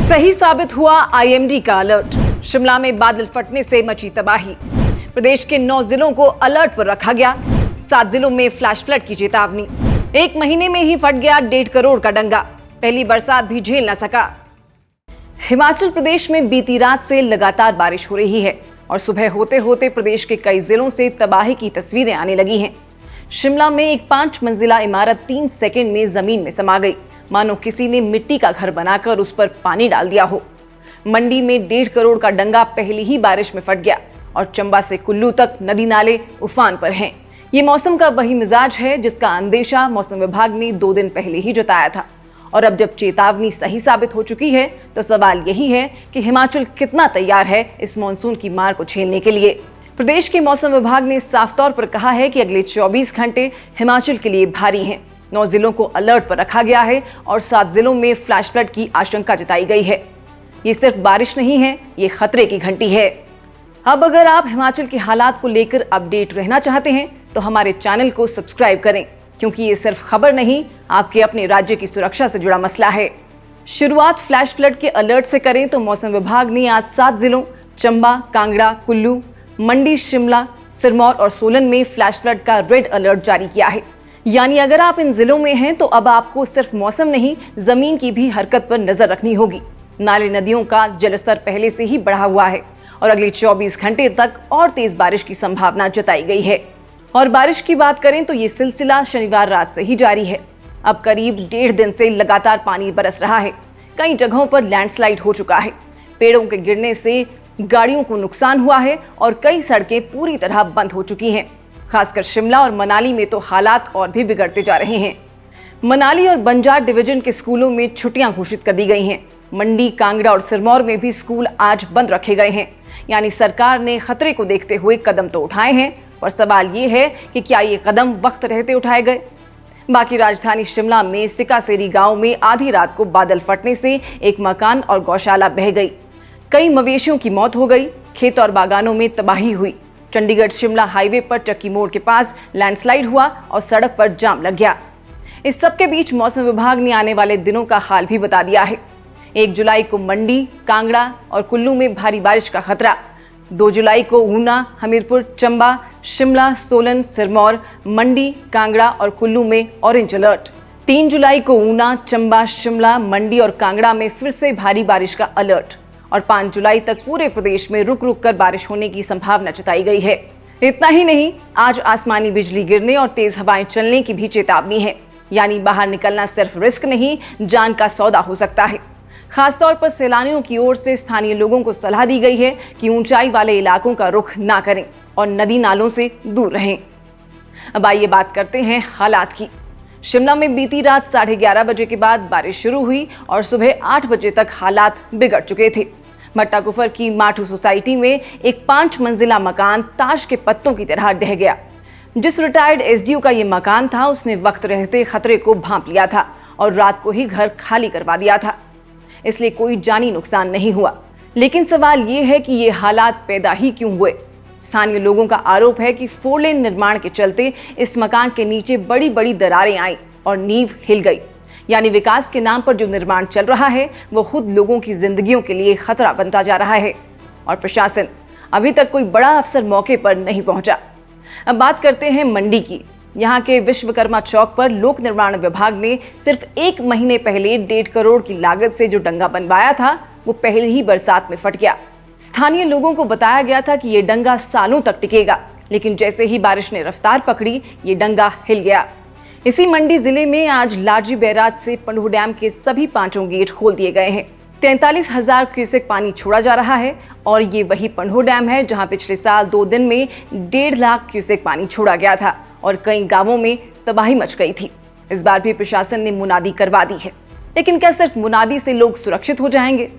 सही साबित हुआ आईएमडी का अलर्ट। शिमला में बादल फटने से मची तबाही। प्रदेश के 9 जिलों को अलर्ट पर रखा गया। 7 जिलों में फ्लैश फ्लड की चेतावनी। 1 महीने में ही फट गया 1.5 करोड़ का डंगा। पहली बरसात भी झेल न सका। हिमाचल प्रदेश में बीती रात से लगातार बारिश हो रही है और सुबह होते होते प्रदेश के कई जिलों से तबाही की तस्वीरें आने लगी हैं। शिमला में एक 5 मंजिला इमारत 3 सेकंड में जमीन में समा गई, मानो किसी ने मिट्टी का घर बनाकर उस पर पानी डाल दिया हो। मंडी में 1.5 करोड़ का डंगा पहली ही बारिश में फट गया और चंबा से कुल्लू तक नदी नाले उफान पर हैं। ये मौसम का वही मिजाज है जिसका अंदेशा मौसम विभाग ने 2 दिन पहले ही जताया था। और अब जब चेतावनी सही साबित हो चुकी है तो सवाल यही है कि हिमाचल कितना तैयार है इस मानसून की मार को झेलने के लिए। प्रदेश के मौसम विभाग ने साफ तौर पर कहा है कि अगले 24 घंटे हिमाचल के लिए भारी हैं। 9 जिलों को अलर्ट पर रखा गया है और 7 जिलों में फ्लैश फ्लड की आशंका जताई गई है। ये सिर्फ बारिश नहीं है, ये खतरे की घंटी है। अब अगर आप हिमाचल के हालात को लेकर अपडेट रहना चाहते हैं तो हमारे चैनल को सब्सक्राइब करें, क्योंकि ये सिर्फ खबर नहीं, आपके अपने राज्य की सुरक्षा से जुड़ा मसला है। शुरुआत फ्लैश फ्लड के अलर्ट से करें तो मौसम विभाग ने आज 7 जिलों चंबा, कांगड़ा, कुल्लू, मंडी, शिमला, सिरमौर और सोलन में फ्लैश फ्लड का रेड अलर्ट जारी किया है। यानी अगर आप इन जिलों में हैं तो अब आपको सिर्फ मौसम नहीं, जमीन की भी हरकत पर नजर रखनी होगी। नाले नदियों का जलस्तर पहले से ही बढ़ा हुआ है और अगले 24 घंटे तक और तेज बारिश की संभावना जताई गई है। और बारिश की बात करें तो ये सिलसिला शनिवार रात से ही जारी है। अब करीब 1.5 दिन से लगातार पानी बरस रहा है। कई जगहों पर लैंडस्लाइड हो चुका है। पेड़ों के गिरने से गाड़ियों को नुकसान हुआ है और कई सड़कें पूरी तरह बंद हो चुकी हैं। खासकर शिमला और मनाली में तो हालात और भी बिगड़ते जा रहे हैं। मनाली और बंजार डिवीजन के स्कूलों में छुट्टियां घोषित कर दी गई हैं। मंडी, कांगड़ा और सिरमौर में भी स्कूल आज बंद रखे गए हैं। यानी सरकार ने खतरे को देखते हुए कदम तो उठाए हैं, और सवाल ये है कि क्या ये कदम वक्त रहते उठाए गए। बाकी राजधानी शिमला में सिकासेरी गांव में आधी रात को बादल फटने से एक मकान और गौशाला बह गई। कई मवेशियों की मौत हो गई। खेत और बागानों में तबाही हुई। चंडीगढ़ शिमला हाईवे पर चक्की मोड़ के पास लैंडस्लाइड हुआ और सड़क पर जाम लग गया। इस सब के बीच मौसम विभाग ने आने वाले दिनों का हाल भी बता दिया है। 1 जुलाई को मंडी, कांगड़ा और कुल्लू में भारी बारिश का खतरा। 2 जुलाई को ऊना, हमीरपुर, चंबा, शिमला, सोलन, सिरमौर, मंडी, कांगड़ा और कुल्लू में ऑरेंज अलर्ट। 3 जुलाई को ऊना, चंबा, शिमला, मंडी और कांगड़ा में फिर से भारी बारिश का अलर्ट। और 5 जुलाई तक पूरे प्रदेश में रुक रुक कर बारिश होने की संभावना जताई गई है। इतना ही नहीं, आज आसमानी बिजली गिरने और तेज हवाएं चलने की भी चेतावनी है। यानी बाहर निकलना सिर्फ रिस्क नहीं, जान का सौदा हो सकता है। खासतौर पर सैलानियों की ओर से स्थानीय लोगों को सलाह दी गई है कि ऊंचाई वाले इलाकों का रुख ना करें और नदी नालों से दूर रहें। अब आइए बात करते हैं हालात की। शिमला में बीती रात 11:30 बजे के बाद बारिश शुरू हुई और सुबह 8 बजे तक हालात बिगड़ चुके थे। भट्टाकुफर की माठू सोसाइटी में एक 5 मंजिला मकान ताश के पत्तों की तरह ढह गया। जिस रिटायर्ड एसडीओ का ये मकान था, उसने वक्त रहते खतरे को भांप लिया था और रात को ही घर खाली करवा दिया था। इसलिए कोई जानी नुकसान नहीं हुआ। लेकिन सवाल ये है कि ये हालात पैदा ही क्यों हुए। स्थानीय लोगों का आरोप है कि 4 लेन निर्माण के चलते इस मकान के नीचे बड़ी बड़ी दरारें आईं और नींव हिल गई। यानी विकास के नाम पर जो निर्माण चल रहा है वो खुद लोगों की जिंदगियों के लिए खतरा बनता जा रहा है और प्रशासन अभी तक कोई बड़ा अफसर मौके पर नहीं पहुंचा। अब बात करते हैं मंडी की। यहाँ के विश्वकर्मा चौक पर लोक निर्माण विभाग ने सिर्फ 1 महीने पहले 1.5 करोड़ की लागत से जो डंगा बनवाया था वो पहली ही बरसात में फट गया। स्थानीय लोगों को बताया गया था कि ये डंगा सालों तक टिकेगा, लेकिन जैसे ही बारिश ने रफ्तार पकड़ी ये डंगा हिल गया। इसी मंडी जिले में आज लाडजी बैराज से पंडू डैम के सभी 5 गेट खोल दिए गए हैं। 43,000 क्यूसेक पानी छोड़ा जा रहा है और ये वही पंडू डैम है जहां पिछले साल 2 दिन में 1.5 लाख क्यूसेक पानी छोड़ा गया था और कई गांवों में तबाही मच गई थी। इस बार भी प्रशासन ने मुनादी करवा दी है, लेकिन क्या सिर्फ मुनादी से लोग सुरक्षित हो जाएंगे?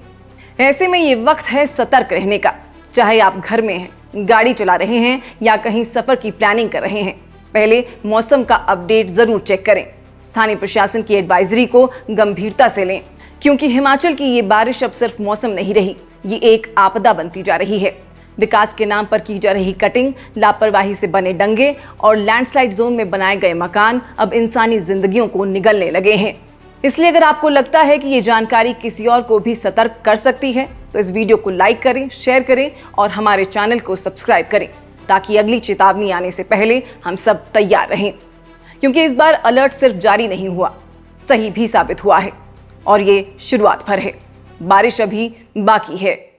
ऐसे में ये वक्त है सतर्क रहने का। चाहे आप घर में हैं, गाड़ी चला रहे हैं या कहीं सफर की प्लानिंग कर रहे हैं, पहले मौसम का अपडेट जरूर चेक करें। स्थानीय प्रशासन की एडवाइजरी को गंभीरता से लें, क्योंकि हिमाचल की ये बारिश अब सिर्फ मौसम नहीं रही, ये एक आपदा बनती जा रही है। विकास के नाम पर की जा रही कटिंग, लापरवाही से बने डंगे और लैंडस्लाइड जोन में बनाए गए मकान अब इंसानी जिंदगियों को निगलने लगे हैं। इसलिए अगर आपको लगता है कि ये जानकारी किसी और को भी सतर्क कर सकती है तो इस वीडियो को लाइक करें, शेयर करें और हमारे चैनल को सब्सक्राइब करें ताकि अगली चेतावनी आने से पहले हम सब तैयार रहें। क्योंकि इस बार अलर्ट सिर्फ जारी नहीं हुआ, सही भी साबित हुआ है और ये शुरुआत भर है। बारिश अभी बाकी है।